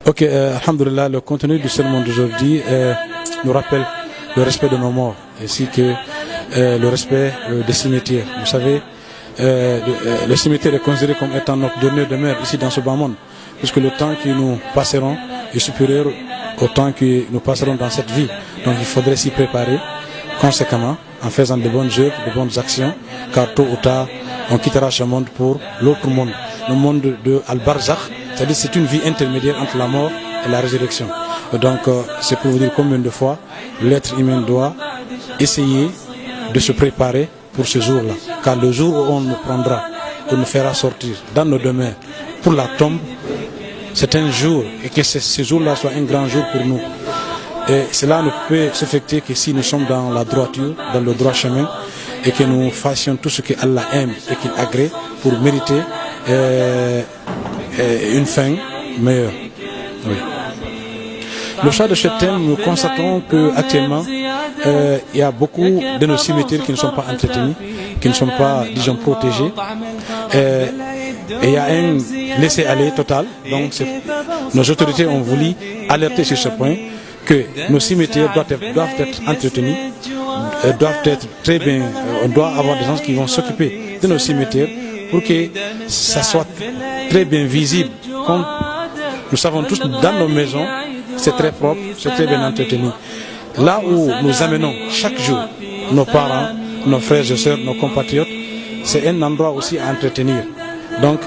Ok, alhamdoulilah, le contenu du sermon d'aujourd'hui nous rappelle le respect de nos morts, ainsi que le respect des cimetières. Vous savez, le cimetière est considéré comme étant notre dernier demeure ici dans ce bas monde, puisque le temps que nous passerons est supérieur au temps que nous passerons dans cette vie. Donc il faudrait s'y préparer conséquemment en faisant de bonnes œuvres, de bonnes actions, car tôt ou tard on quittera ce monde pour l'autre monde, le monde de Al-Barzakh, c'est-à-dire c'est une vie intermédiaire entre la mort et la résurrection. Donc c'est pour vous dire combien de fois l'être humain doit essayer de se préparer pour ce jour-là, car le jour où on nous prendra, où nous fera sortir dans nos demeures pour la tombe, c'est un jour, et que ce jour-là soit un grand jour pour nous. Et cela ne peut s'effectuer que si nous sommes dans la droiture, dans le droit chemin, et que nous fassions tout ce que Allah aime et qu'il agrée pour mériter une fin meilleure. Oui. Le choix de ce thème, nous constatons qu'actuellement, il y a beaucoup de nos cimetières qui ne sont pas entretenus, qui ne sont pas, disons, protégés. Et il y a un laisser-aller total. Donc, nos autorités ont voulu alerter sur ce point, que nos cimetières doivent être entretenus, doivent être très bien, on doit avoir des gens qui vont s'occuper de nos cimetières pour que ça soit très bien visible. Comme nous savons tous, dans nos maisons, c'est très propre, c'est très bien entretenu. Là où nous amenons chaque jour nos parents, nos frères et sœurs, nos compatriotes, c'est un endroit aussi à entretenir. Donc,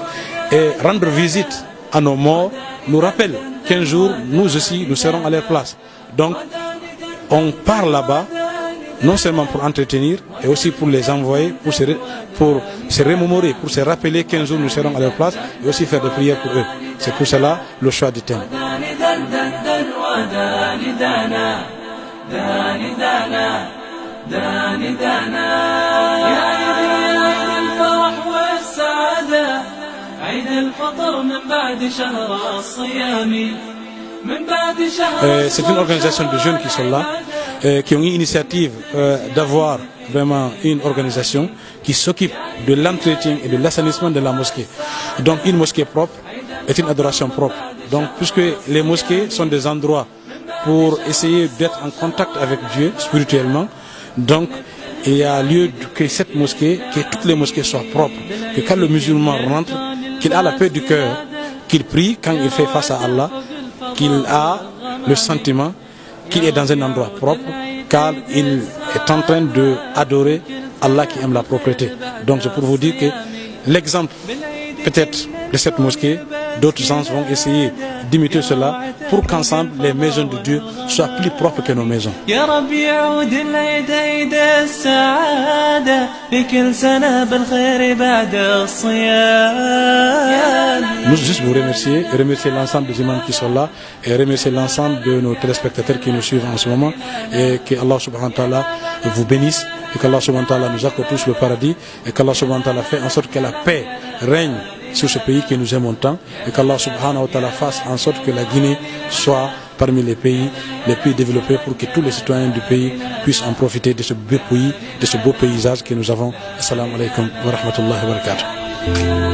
et rendre visite à nos morts nous rappelle qu'un jour, nous aussi, nous serons à leur place. Donc, on part là-bas, non seulement pour entretenir, et aussi pour les envoyer, pour se remémorer, pour se rappeler qu'un jour nous serons à leur place, et aussi faire des prières pour eux. C'est pour cela le choix du thème. C'est une organisation de jeunes qui sont là, qui ont eu l'initiative d'avoir vraiment une organisation qui s'occupe de l'entretien et de l'assainissement de la mosquée. Donc une mosquée propre est une adoration propre. Donc puisque les mosquées sont des endroits pour essayer d'être en contact avec Dieu spirituellement, donc il y a lieu que cette mosquée, que toutes les mosquées soient propres, que quand le musulman rentre, qu'il a la paix du cœur, qu'il prie quand il fait face à Allah, qu'il a le sentiment qu'il est dans un endroit propre, car il est en train d'adorer Allah qui aime la propreté. Donc c'est pour vous dire que l'exemple peut-être de cette mosquée, d'autres gens vont essayer d'imiter cela pour qu'ensemble les maisons de Dieu soient plus propres que nos maisons. Nous juste vous remercier l'ensemble des imams qui sont là et remercier l'ensemble de nos téléspectateurs qui nous suivent en ce moment et que Allah subhanahu wa ta'ala vous bénisse et qu'Allah subhanahu wa ta'ala nous accorde tous le paradis et qu'Allah subhanahu wa ta'ala fait en sorte que la paix règne sur ce pays que nous aimons tant et qu'Allah subhanahu wa ta'ala fasse en sorte que la Guinée soit parmi les pays développés pour que tous les citoyens du pays puissent en profiter de ce beau pays, de ce beau paysage que nous avons. Assalamu alaikum wa rahmatullahi wa barakatuh.